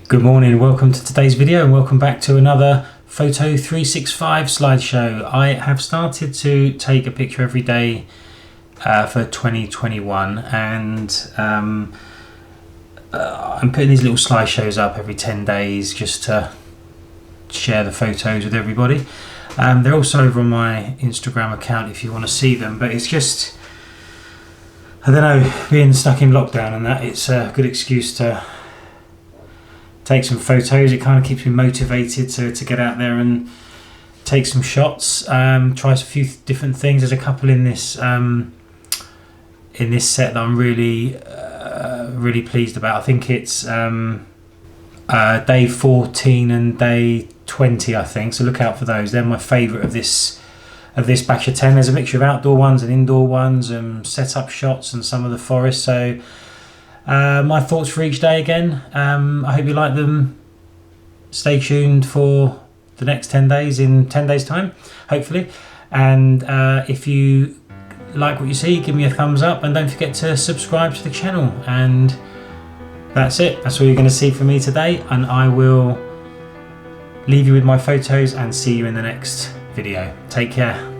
Good morning, welcome to today's video and welcome back to another Photo365 slideshow. I have started to take a picture every day for 2021 and I'm putting these little slideshows up every 10 days just to share the photos with everybody. They're also over on my Instagram account if you want to see them, but it's just, I don't know, being stuck in lockdown and that, it's a good excuse to take some photos. It kind of keeps me motivated to get out there and take some shots. Try a few different things. There's a couple in this set that I'm really pleased about. I think it's day 14 and day 20, I think. So look out for those. They're my favourite of this batch of 10. There's a mixture of outdoor ones and indoor ones, setup shots and some of the forest. So my thoughts for each day again. I hope you like them. Stay tuned for the next 10 days in 10 days time, hopefully. And if you like what you see, give me a thumbs up and don't forget to subscribe to the channel. And that's it. That's all you're going to see from me today. And I will leave you with my photos and see you in the next video. Take care.